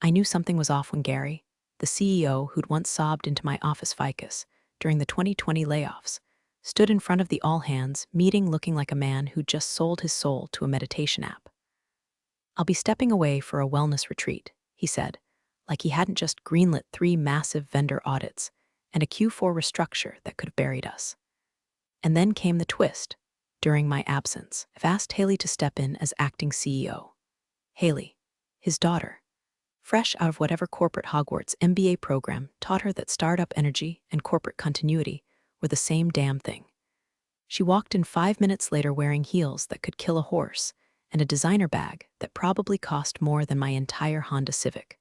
I knew something was off when Gary, the CEO who'd once sobbed into my office ficus during the 2020 layoffs, stood in front of the all-hands meeting looking like a man who'd just sold his soul to a meditation app. "I'll be stepping away for a wellness retreat," he said, like he hadn't just greenlit 3 massive vendor audits and a Q4 restructure that could have buried us. And then came the twist. During my absence, I've asked Haley to step in as acting CEO. Haley, his daughter, fresh out of whatever corporate Hogwarts MBA program taught her that startup energy and corporate continuity were the same damn thing. She walked in 5 minutes later wearing heels that could kill a horse and a designer bag that probably cost more than my entire Honda Civic.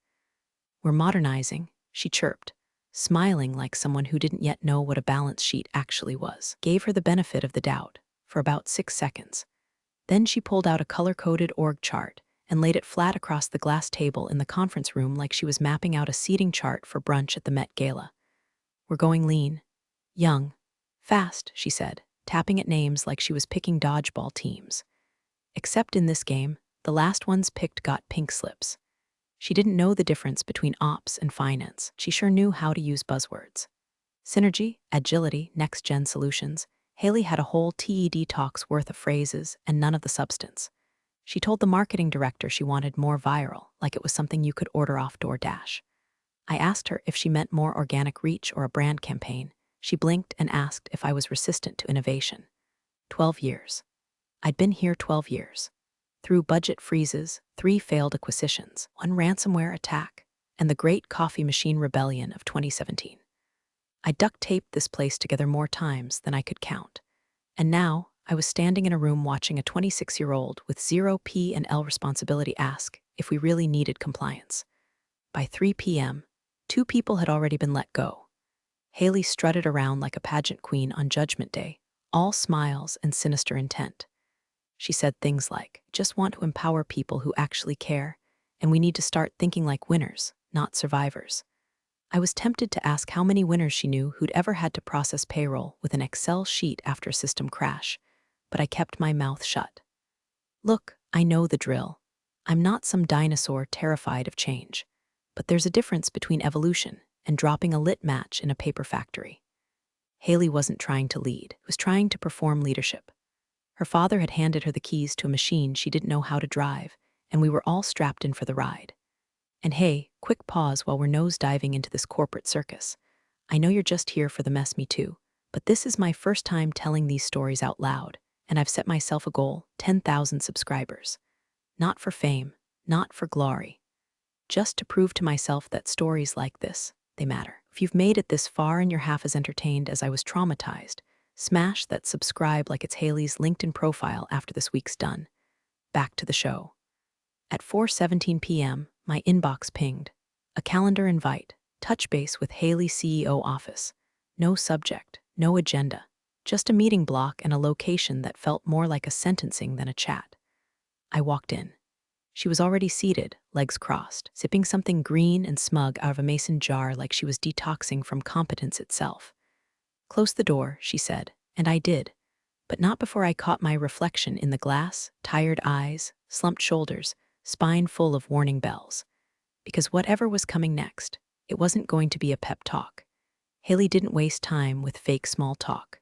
"We're modernizing," she chirped, smiling like someone who didn't yet know what a balance sheet actually was. Gave her the benefit of the doubt for about 6 seconds. Then she pulled out a color-coded org chart and laid it flat across the glass table in the conference room like she was mapping out a seating chart for brunch at the Met Gala. "We're going lean, young, fast," she said, tapping at names like she was picking dodgeball teams. Except in this game, the last ones picked got pink slips. She didn't know the difference between ops and finance. She sure knew how to use buzzwords. Synergy, agility, next-gen solutions. Haley had a whole TED talk's worth of phrases and none of the substance. She told the marketing director she wanted more viral, like it was something you could order off DoorDash. I asked her if she meant more organic reach or a brand campaign. She blinked and asked if I was resistant to innovation. 12 years. I'd been here 12 years. Through budget freezes, 3 failed acquisitions, 1 ransomware attack, and the Great Coffee Machine Rebellion of 2017. I duct-taped this place together more times than I could count. And now, I was standing in a room watching a 26-year-old with 0 P&L responsibility ask if we really needed compliance. By 3 p.m., 2 people had already been let go. Haley strutted around like a pageant queen on Judgment Day, all smiles and sinister intent. She said things like, "Just want to empower people who actually care, and we need to start thinking like winners, not survivors." I was tempted to ask how many winners she knew who'd ever had to process payroll with an Excel sheet after a system crash, but I kept my mouth shut. "Look, I know the drill. I'm not some dinosaur terrified of change, but there's a difference between evolution and dropping a lit match in a paper factory." Haley wasn't trying to lead, was trying to perform leadership. Her father had handed her the keys to a machine she didn't know how to drive, and we were all strapped in for the ride. And hey, quick pause while we're nose-diving into this corporate circus. I know you're just here for the mess, me too, but this is my first time telling these stories out loud, and I've set myself a goal, 10,000 subscribers. Not for fame, not for glory. Just to prove to myself that stories like this, they matter. If you've made it this far and you're half as entertained as I was traumatized, smash that subscribe like it's Haley's LinkedIn profile after this week's done. Back to the show. At 4:17 p.m., my inbox pinged. A calendar invite, touch base with Haley CEO office. No subject, no agenda, just a meeting block and a location that felt more like a sentencing than a chat. I walked in. She was already seated, legs crossed, sipping something green and smug out of a mason jar like she was detoxing from competence itself. "Close the door," she said, and I did, but not before I caught my reflection in the glass, tired eyes, slumped shoulders, spine full of warning bells. Because whatever was coming next, it wasn't going to be a pep talk. Haley didn't waste time with fake small talk.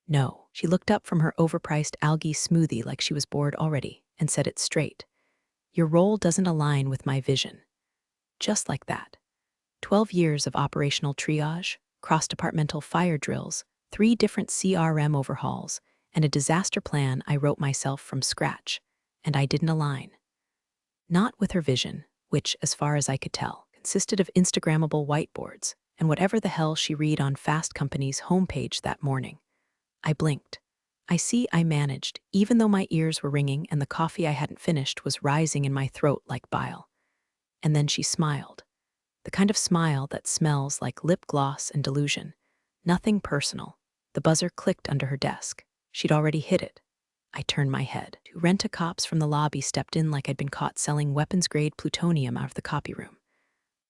No, she looked up from her overpriced algae smoothie like she was bored already and said it straight. "Your role doesn't align with my vision." Just like that. 12 years of operational triage, cross-departmental fire drills, 3 different CRM overhauls, and a disaster plan I wrote myself from scratch, and I didn't align. Not with her vision, which, as far as I could tell, consisted of Instagrammable whiteboards and whatever the hell she read on Fast Company's homepage that morning. I blinked. I managed, even though my ears were ringing and the coffee I hadn't finished was rising in my throat like bile. And then she smiled. The kind of smile that smells like lip gloss and delusion. Nothing personal. The buzzer clicked under her desk. She'd already hit it. I turned my head. 2 rent-a-cops from the lobby stepped in like I'd been caught selling weapons-grade plutonium out of the copy room.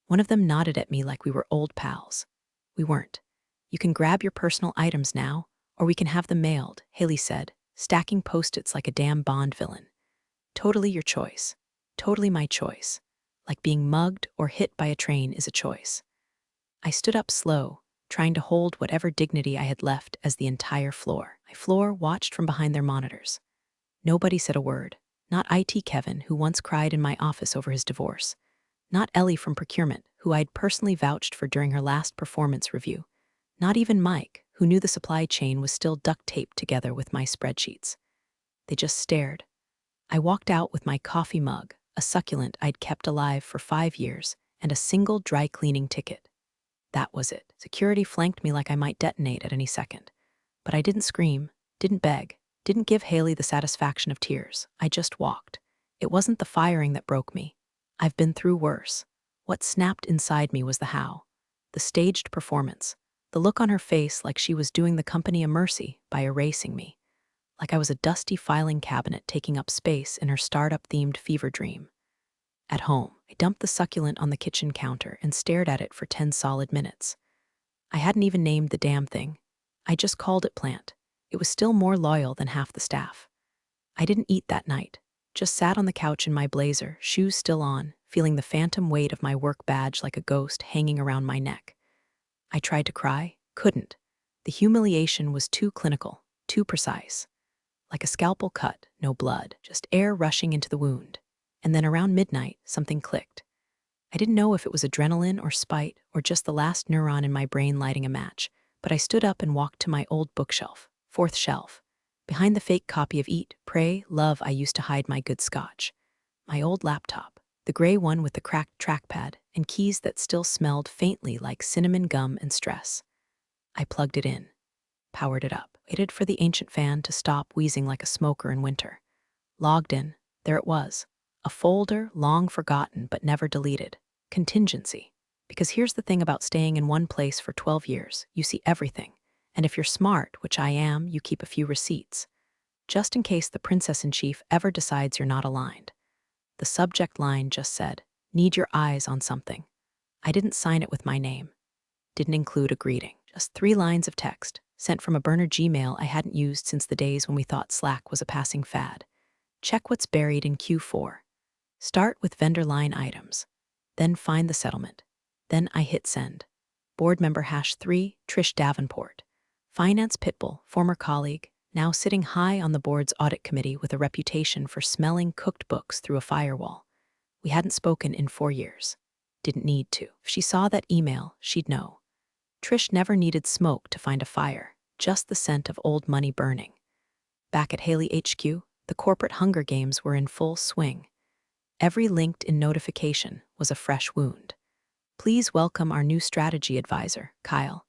One of them nodded at me like we were old pals. We weren't. "You can grab your personal items now, or we can have them mailed," Haley said, stacking Post-its like a damn Bond villain. "Totally your choice. Totally my choice." like being mugged or hit by a train is a choice. I stood up slow, trying to hold whatever dignity I had left as the entire floor. My floor watched from behind their monitors. Nobody said a word. Not IT Kevin, who once cried in my office over his divorce. Not Ellie from procurement, who I'd personally vouched for during her last performance review. Not even Mike, who knew the supply chain was still duct taped together with my spreadsheets. They just stared. I walked out with my coffee mug, a succulent I'd kept alive for 5 years, and a single dry cleaning ticket. That was it. Security flanked me like I might detonate at any second. But I didn't scream, didn't beg, didn't give Haley the satisfaction of tears. I just walked. It wasn't the firing that broke me. I've been through worse. What snapped inside me was the how. The staged performance. The look on her face like she was doing the company a mercy by erasing me. Like I was a dusty filing cabinet taking up space in her startup-themed fever dream. At home, I dumped the succulent on the kitchen counter and stared at it for 10 solid minutes. I hadn't even named the damn thing. I just called it plant. It was still more loyal than half the staff. I didn't eat that night, just sat on the couch in my blazer, shoes still on, feeling the phantom weight of my work badge like a ghost hanging around my neck. I tried to cry, couldn't. The humiliation was too clinical, too precise. Like a scalpel cut, no blood, just air rushing into the wound. And then around midnight, something clicked. I didn't know if it was adrenaline or spite or just the last neuron in my brain lighting a match, but I stood up and walked to my old bookshelf, fourth shelf, behind the fake copy of Eat, Pray, Love I used to hide my good scotch. My old laptop, the gray one with the cracked trackpad and keys that still smelled faintly like cinnamon gum and stress. I plugged it in, powered it up, waited for the ancient fan to stop wheezing like a smoker in winter. Logged in, there it was. A folder long forgotten but never deleted. Contingency. Because here's the thing about staying in one place for 12 years. You see everything. And if you're smart, which I am, you keep a few receipts. Just in case the princess-in-chief ever decides you're not aligned. The subject line just said, "Need your eyes on something." I didn't sign it with my name. Didn't include a greeting. Just 3 lines of text, sent from a burner Gmail I hadn't used since the days when we thought Slack was a passing fad. Check what's buried in Q4. Start with vendor line items. Then find the settlement. Then I hit send. Board member #3, Trish Davenport. Finance pitbull, former colleague, now sitting high on the board's audit committee with a reputation for smelling cooked books through a firewall. We hadn't spoken in 4 years. Didn't need to. If she saw that email, she'd know. Trish never needed smoke to find a fire, just the scent of old money burning. Back at Haley HQ, the corporate Hunger Games were in full swing. Every LinkedIn notification was a fresh wound. Please welcome our new strategy advisor, Kyle.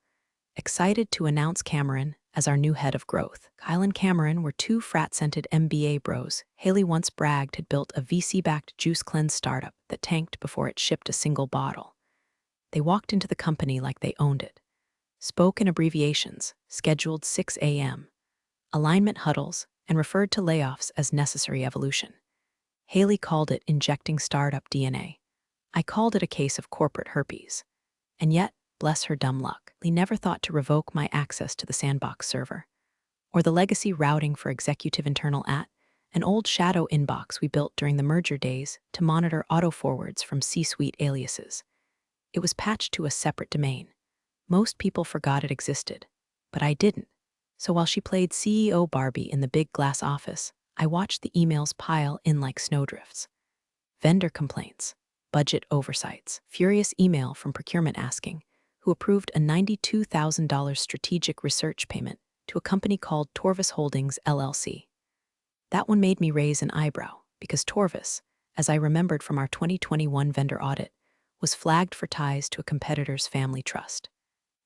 Excited to announce Cameron as our new head of growth. Kyle and Cameron were 2 frat-scented MBA bros Haley once bragged had built a VC-backed juice cleanse startup that tanked before it shipped a single bottle. They walked into the company like they owned it. Spoke in abbreviations, scheduled 6 a.m., alignment huddles, and referred to layoffs as necessary evolution. Haley called it injecting startup DNA. I called it a case of corporate herpes. And yet, bless her dumb luck, Lee never thought to revoke my access to the sandbox server. Or the legacy routing for executive internal an old shadow inbox we built during the merger days to monitor auto-forwards from C-suite aliases. It was patched to a separate domain. Most people forgot it existed, but I didn't. So while she played CEO Barbie in the big glass office, I watched the emails pile in like snowdrifts. Vendor complaints, budget oversights, furious email from procurement asking, who approved a $92,000 strategic research payment to a company called Torvis Holdings, LLC. That one made me raise an eyebrow, because Torvis, as I remembered from our 2021 vendor audit, was flagged for ties to a competitor's family trust.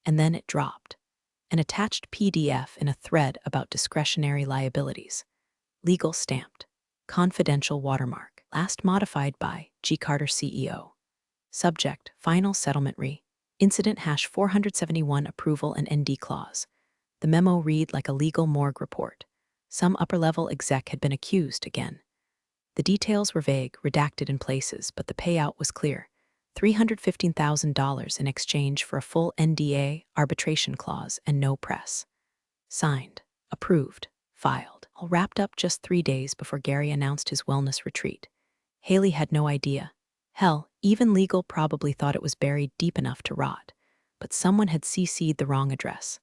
And then it dropped. An attached PDF in a thread about discretionary liabilities. Legal stamped. Confidential watermark. Last modified by G. Carter CEO. Subject, final settlement Incident #471 approval and ND clause. The memo read like a legal morgue report. Some upper-level exec had been accused again. The details were vague, redacted in places, but the payout was clear. $315,000 in exchange for a full NDA, arbitration clause, and no press. Signed, approved, filed. All wrapped up just 3 days before Gary announced his wellness retreat. Haley had no idea, Hell, even legal probably thought it was buried deep enough to rot. But someone had CC'd the wrong address.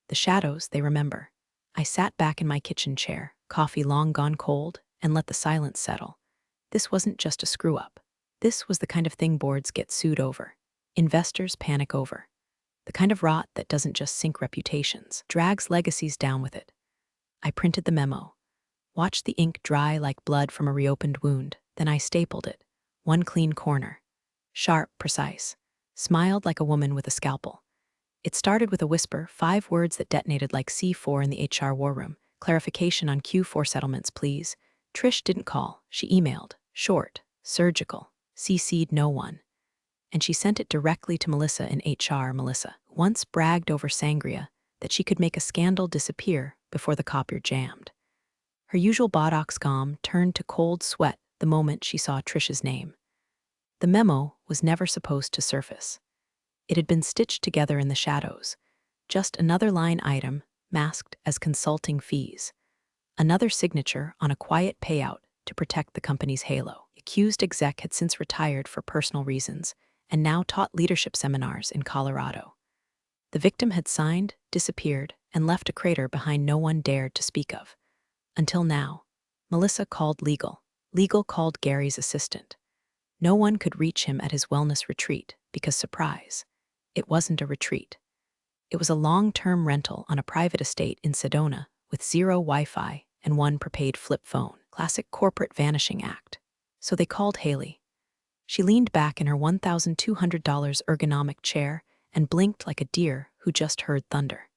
The shadows, they remember. I sat back in my kitchen chair, coffee long gone cold, and let the silence settle. This wasn't just a screw-up. This was the kind of thing boards get sued over. Investors panic over. The kind of rot that doesn't just sink reputations, drags legacies down with it. I printed the memo, watched the ink dry like blood from a reopened wound, then I stapled it, one clean corner. Sharp, precise, smiled like a woman with a scalpel. It started with a whisper, 5 words that detonated like C4 in the HR war room. Clarification on Q4 settlements, please. Trish didn't call. She emailed. Short, surgical, CC'd no one. And she sent it directly to Melissa in HR. Melissa once bragged over sangria that she could make a scandal disappear before the copier jammed. Her usual botox calm turned to cold sweat the moment she saw Trish's name. The memo was never supposed to surface. It had been stitched together in the shadows, just another line item masked as consulting fees. Another signature on a quiet payout to protect the company's halo. The accused exec had since retired for personal reasons and now taught leadership seminars in Colorado. The victim had signed, disappeared, and left a crater behind no one dared to speak of. Until now, Melissa called legal. Legal called Gary's assistant. No one could reach him at his wellness retreat because, surprise, it wasn't a retreat. It was a long-term rental on a private estate in Sedona with 0 Wi-Fi and 1 prepaid flip phone. Classic corporate vanishing act. So they called Haley. She leaned back in her $1,200 ergonomic chair and blinked like a deer who just heard thunder.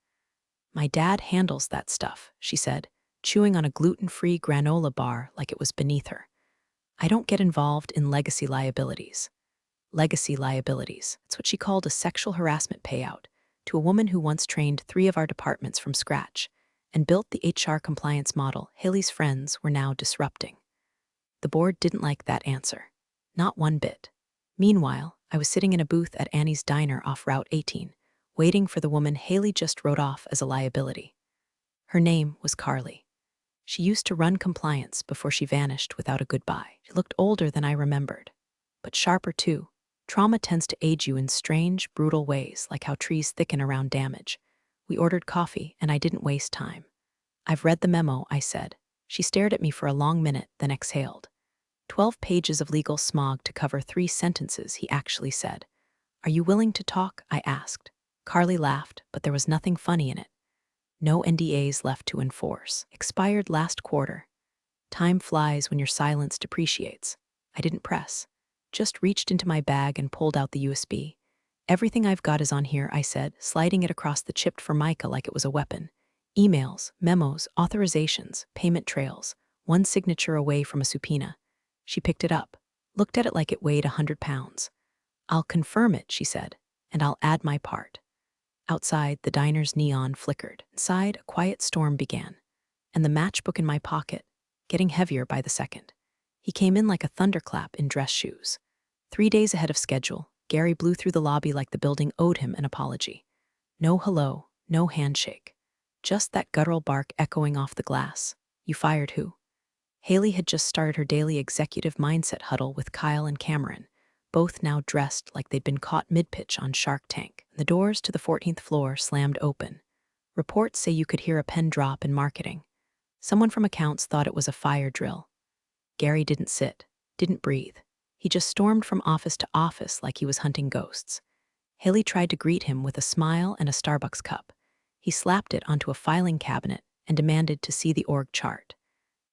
"My dad handles that stuff," she said, chewing on a gluten-free granola bar like it was beneath her. "I don't get involved in legacy liabilities." Legacy liabilities. It's what she called a sexual harassment payout to a woman who once trained 3 of our departments from scratch and built the HR compliance model Haley's friends were now disrupting. The board didn't like that answer. Not one bit. Meanwhile, I was sitting in a booth at Annie's Diner off Route 18, waiting for the woman Haley just wrote off as a liability. Her name was Carly. She used to run compliance before she vanished without a goodbye. She looked older than I remembered, but sharper too. Trauma tends to age you in strange, brutal ways, like how trees thicken around damage. We ordered coffee, and I didn't waste time. "I've read the memo," I said. She stared at me for a long minute, then exhaled. 12 pages of legal smog to cover 3 sentences, he actually said. "Are you willing to talk?" I asked. Carly laughed, but there was nothing funny in it. "No NDAs left to enforce. Expired last quarter." Time flies when your silence depreciates. I didn't press. Just reached into my bag and pulled out the USB. "Everything I've got is on here," I said, sliding it across the chipped formica like it was a weapon. Emails, memos, authorizations, payment trails, 1 signature away from a subpoena. She picked it up, looked at it like it weighed 100 pounds. "I'll confirm it," she said, "and I'll add my part." Outside, the diner's neon flickered. Inside, a quiet storm began, and the matchbook in my pocket, getting heavier by the second. He came in like a thunderclap in dress shoes. 3 days ahead of schedule, Gary blew through the lobby like the building owed him an apology. No hello, no handshake. Just that guttural bark echoing off the glass. "You fired who?" Haley had just started her daily executive mindset huddle with Kyle and Cameron, both now dressed like they'd been caught mid-pitch on Shark Tank. The doors to the 14th floor slammed open. Reports say you could hear a pen drop in marketing. Someone from accounts thought it was a fire drill. Gary didn't sit, didn't breathe. He just stormed from office to office like he was hunting ghosts. Haley tried to greet him with a smile and a Starbucks cup. He slapped it onto a filing cabinet and demanded to see the org chart.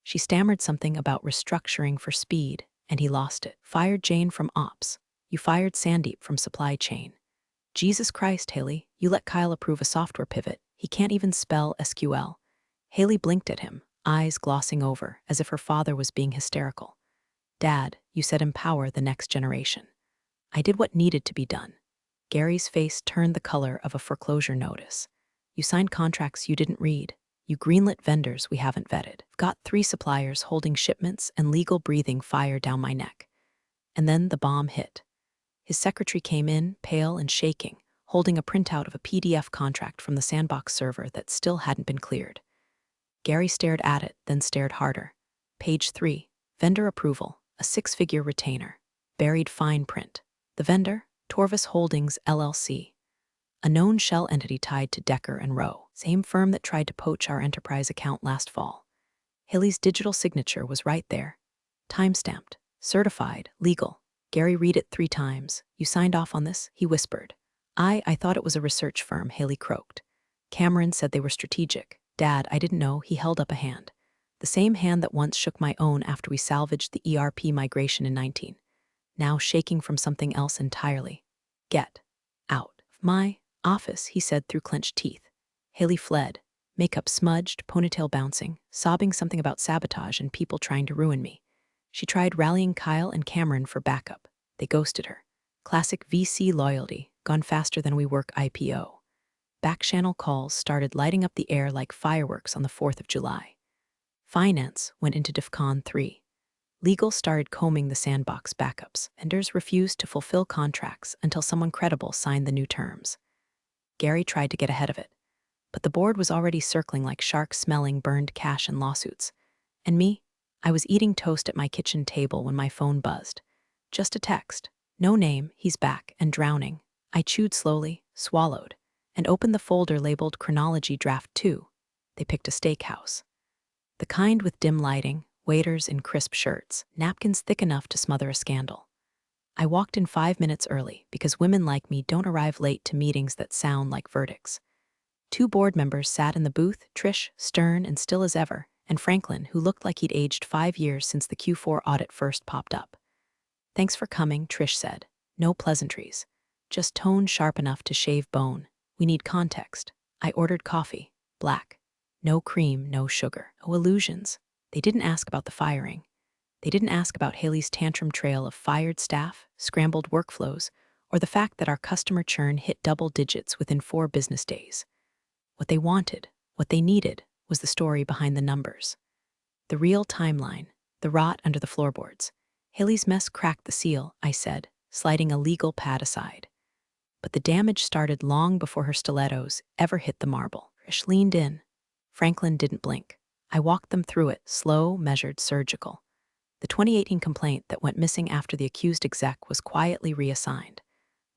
She stammered something about restructuring for speed, and he lost it. "Fired Jane from ops. You fired Sandeep from supply chain." "Jesus Christ, Haley, you let Kyle approve a software pivot. He can't even spell SQL." Haley blinked at him, eyes glossing over, as if her father was being hysterical. "Dad, you said empower the next generation." "I did what needed to be done." Gary's face turned the color of a foreclosure notice. "You signed contracts you didn't read. You greenlit vendors we haven't vetted. I've got 3 suppliers holding shipments and legal breathing fire down my neck." And then the bomb hit. His secretary came in, pale and shaking, holding a printout of a PDF contract from the sandbox server that still hadn't been cleared. Gary stared at it, then stared harder. Page 3, vendor approval, a 6-figure retainer. buried fine print. The vendor, Torvis Holdings, LLC. A known shell entity tied to Decker and Rowe, same firm that tried to poach our enterprise account last fall. Haley's digital signature was right there. Time-stamped, certified, legal. Gary read it 3 times. You signed off on this? He whispered. I thought it was a research firm, Haley croaked. Cameron said they were strategic. Dad, I didn't know. He held up a hand. The same hand that once shook my own after we salvaged the ERP migration in 19. Now shaking from something else entirely. Get out of my office, he said through clenched teeth. Haley fled, makeup smudged, ponytail bouncing, sobbing something about sabotage and people trying to ruin me. She tried rallying Kyle and Cameron for backup. They ghosted her. Classic VC loyalty, gone faster than we work IPO. Back-channel calls started lighting up the air like fireworks on the 4th of July. Finance went into DEFCON 3. Legal started combing the sandbox backups. Vendors refused to fulfill contracts until someone credible signed the new terms. Gary tried to get ahead of it, but the board was already circling like sharks smelling burned cash and lawsuits. And me? I was eating toast at my kitchen table when my phone buzzed. Just a text. No name, he's back, and drowning. I chewed slowly, swallowed, and opened the folder labeled Chronology Draft 2. They picked a steakhouse. The kind with dim lighting, waiters in crisp shirts, napkins thick enough to smother a scandal. I walked in 5 minutes early because women like me don't arrive late to meetings that sound like verdicts. 2 board members sat in the booth, Trish, stern and still as ever, and Franklin, who looked like he'd aged 5 years since the Q4 audit first popped up. Thanks for coming, Trish said. No pleasantries. Just tone sharp enough to shave bone. We need context. I ordered coffee. Black. No cream, no sugar. No illusions. They didn't ask about the firing. They didn't ask about Haley's tantrum trail of fired staff, scrambled workflows, or the fact that our customer churn hit double digits within 4 business days. What they wanted, what they needed, was the story behind the numbers. The real timeline, the rot under the floorboards. Haley's mess cracked the seal, I said, sliding a legal pad aside. But the damage started long before her stilettos ever hit the marble. Trish leaned in. Franklin didn't blink. I walked them through it, slow, measured, surgical. The 2018 complaint that went missing after the accused exec was quietly reassigned.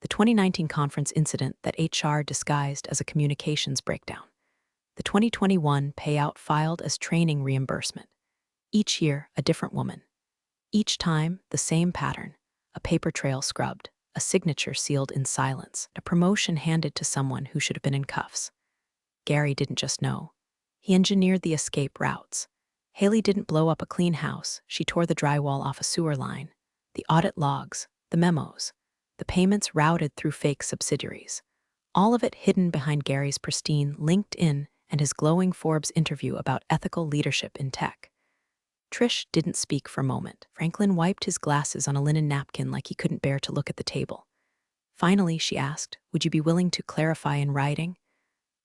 The 2019 conference incident that HR disguised as a communications breakdown. The 2021 payout filed as training reimbursement. Each year, a different woman. Each time, the same pattern. A paper trail scrubbed, a signature sealed in silence, a promotion handed to someone who should have been in cuffs. Gary didn't just know. He engineered the escape routes. Haley didn't blow up a clean house. She tore the drywall off a sewer line. The audit logs, the memos, the payments routed through fake subsidiaries. All of it hidden behind Gary's pristine LinkedIn and his glowing Forbes interview about ethical leadership in tech. Trish didn't speak for a moment. Franklin wiped his glasses on a linen napkin like he couldn't bear to look at the table. Finally, she asked, would you be willing to clarify in writing?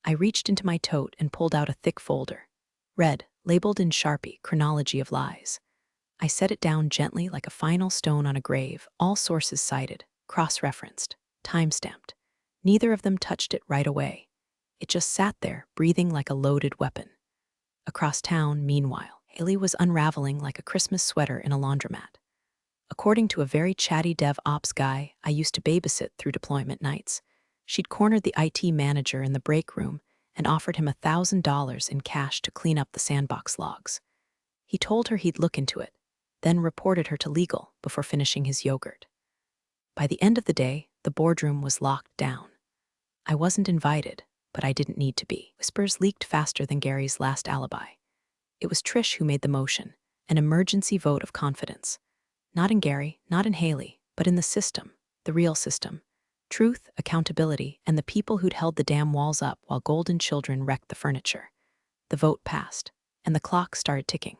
I reached into my tote and pulled out a thick folder. Red, labeled in Sharpie, Chronology of Lies. I set it down gently like a final stone on a grave, all sources cited, cross-referenced, time-stamped. Neither of them touched it right away. It just sat there, breathing like a loaded weapon. Across town, meanwhile, Haley was unraveling like a Christmas sweater in a laundromat. According to a very chatty DevOps guy I used to babysit through deployment nights, she'd cornered the IT manager in the break room and offered him $1,000 in cash to clean up the sandbox logs. He told her he'd look into it, then reported her to legal before finishing his yogurt. By the end of the day, the boardroom was locked down. I wasn't invited, but I didn't need to be. Whispers leaked faster than Gary's last alibi. It was Trish who made the motion, an emergency vote of confidence. Not in Gary, not in Haley, but in the system, the real system. Truth, accountability, and the people who'd held the damn walls up while golden children wrecked the furniture. The vote passed, and the clock started ticking.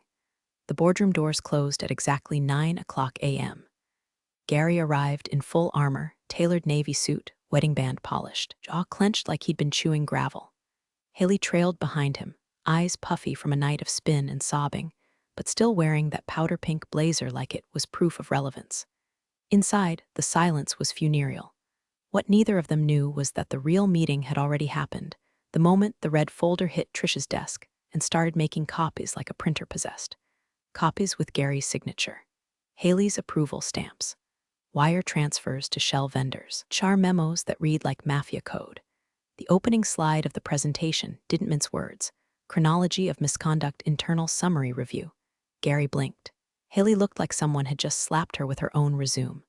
The boardroom doors closed at exactly 9:00 a.m. Gary arrived in full armor, tailored navy suit, wedding band polished, jaw clenched like he'd been chewing gravel. Haley trailed behind him, eyes puffy from a night of spin and sobbing, but still wearing that powder pink blazer like it was proof of relevance. Inside, the silence was funereal. What neither of them knew was that the real meeting had already happened, the moment the red folder hit Trish's desk and started making copies like a printer possessed. Copies with Gary's signature. Haley's approval stamps. wire transfers to shell vendors, char memos that read like mafia code. The opening slide of the presentation didn't mince words. Chronology of misconduct internal summary review. Gary blinked. Haley looked like someone had just slapped her with her own resume.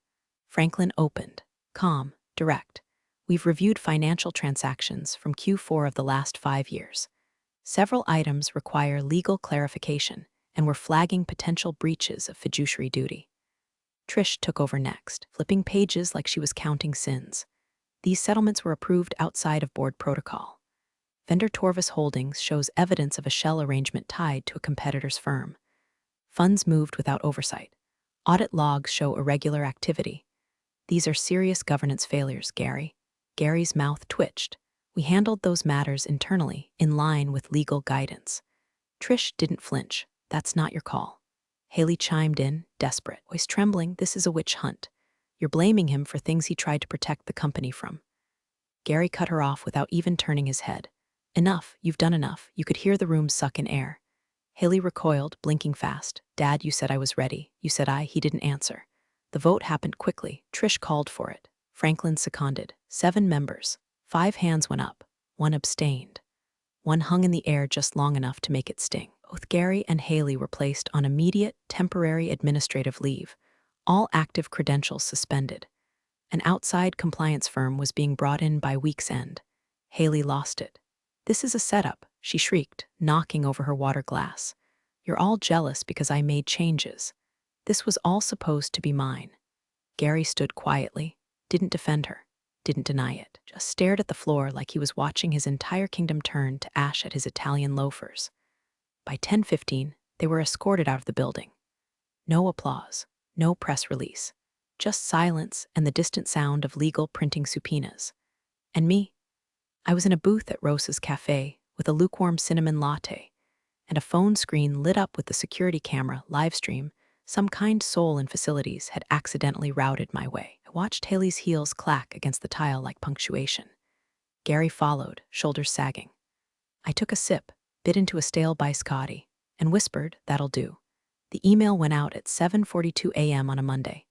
Franklin opened. Calm, direct. We've reviewed financial transactions from Q4 of the last 5 years. Several items require legal clarification, and we're flagging potential breaches of fiduciary duty. Trish took over next, flipping pages like she was counting sins. These settlements were approved outside of board protocol. Vendor Torvis Holdings shows evidence of a shell arrangement tied to a competitor's firm. Funds moved without oversight. Audit logs show irregular activity. These are serious governance failures, Gary. Gary's mouth twitched. We handled those matters internally, in line with legal guidance. Trish didn't flinch. That's not your call. Haley chimed in, desperate, voice trembling. This is a witch hunt. You're blaming him for things he tried to protect the company from. Gary cut her off without even turning his head. Enough, you've done enough. You could hear the room suck in air. Haley recoiled, blinking fast. Dad, you said I was ready. You said he didn't answer. The vote happened quickly. Trish called for it. Franklin seconded. 7 members. 5 hands went up. 1 abstained. 1 hung in the air just long enough to make it sting. Both Gary and Haley were placed on immediate, temporary administrative leave, all active credentials suspended. An outside compliance firm was being brought in by week's end. Haley lost it. This is a setup, she shrieked, knocking over her water glass. You're all jealous because I made changes. This was all supposed to be mine. Gary stood quietly, didn't defend her, didn't deny it, just stared at the floor like he was watching his entire kingdom turn to ash at his Italian loafers. By 10:15, they were escorted out of the building. No applause, no press release, just silence and the distant sound of legal printing subpoenas. And me? I was in a booth at Rosa's Cafe with a lukewarm cinnamon latte and a phone screen lit up with the security camera live stream. Some kind soul in facilities had accidentally routed my way. I watched Haley's heels clack against the tile like punctuation. Gary followed, shoulders sagging. I took a sip, bit into a stale biscotti, and whispered, that'll do. The email went out at 7:42 a.m. on a Monday.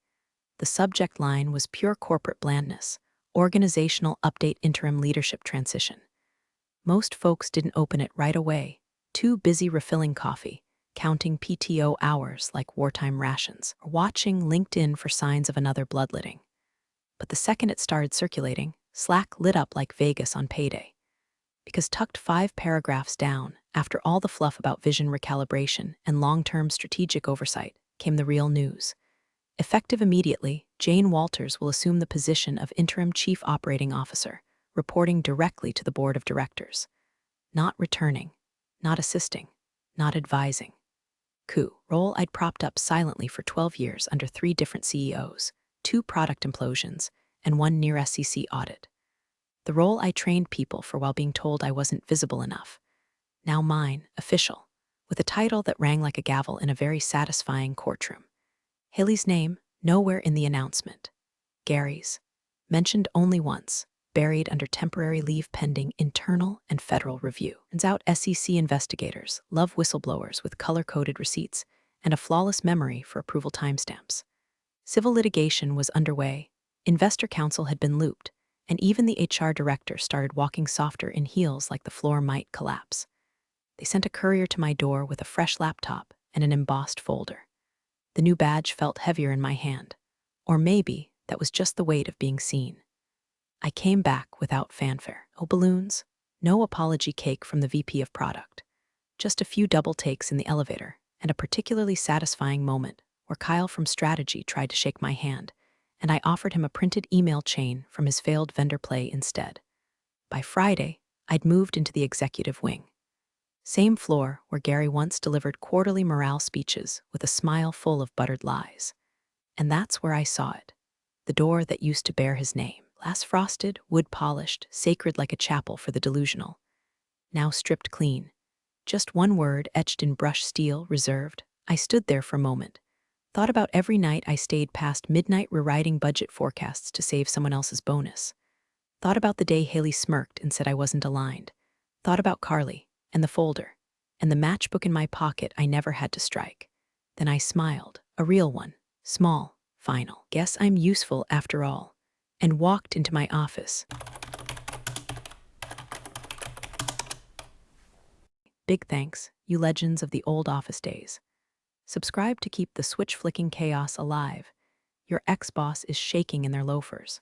The subject line was pure corporate blandness, organizational update interim leadership transition. Most folks didn't open it right away, too busy refilling coffee, counting PTO hours like wartime rations, or watching LinkedIn for signs of another bloodletting. But the second it started circulating, Slack lit up like Vegas on payday. Because tucked 5 paragraphs down, after all the fluff about vision recalibration and long-term strategic oversight, came the real news. Effective immediately, Jane Walters will assume the position of Interim Chief Operating Officer, reporting directly to the Board of Directors. Not returning, not assisting, not advising. Role I'd propped up silently for 12 years under 3 different CEOs, 2 product implosions, and 1 near SEC audit. The role I trained people for while being told I wasn't visible enough. Now mine, official, with a title that rang like a gavel in a very satisfying courtroom. Haley's name, nowhere in the announcement. Gary's, mentioned only once, buried under temporary leave pending internal and federal review. Turns out SEC investigators love whistleblowers with color-coded receipts and a flawless memory for approval timestamps. Civil litigation was underway, investor counsel had been looped, and even the HR director started walking softer in heels like the floor might collapse. They sent a courier to my door with a fresh laptop and an embossed folder. The new badge felt heavier in my hand. Or maybe that was just the weight of being seen. I came back without fanfare. No balloons, no apology cake from the VP of product. Just a few double takes in the elevator and a particularly satisfying moment where Kyle from strategy tried to shake my hand, and I offered him a printed email chain from his failed vendor play instead. By Friday, I'd moved into the executive wing. Same floor where Gary once delivered quarterly morale speeches with a smile full of buttered lies. And that's where I saw it. The door that used to bear his name. Glass frosted, wood polished, sacred like a chapel for the delusional. Now stripped clean. Just one word etched in brushed steel, reserved. I stood there for a moment. Thought about every night I stayed past midnight rewriting budget forecasts to save someone else's bonus. Thought about the day Haley smirked and said I wasn't aligned. Thought about Carly, and the folder, and the matchbook in my pocket I never had to strike. Then I smiled, a real one, small, Final. Guess I'm useful after all. And walked into my office. Big thanks, you legends of the old office days. Subscribe to keep the switch-flicking chaos alive. Your ex-boss is shaking in their loafers.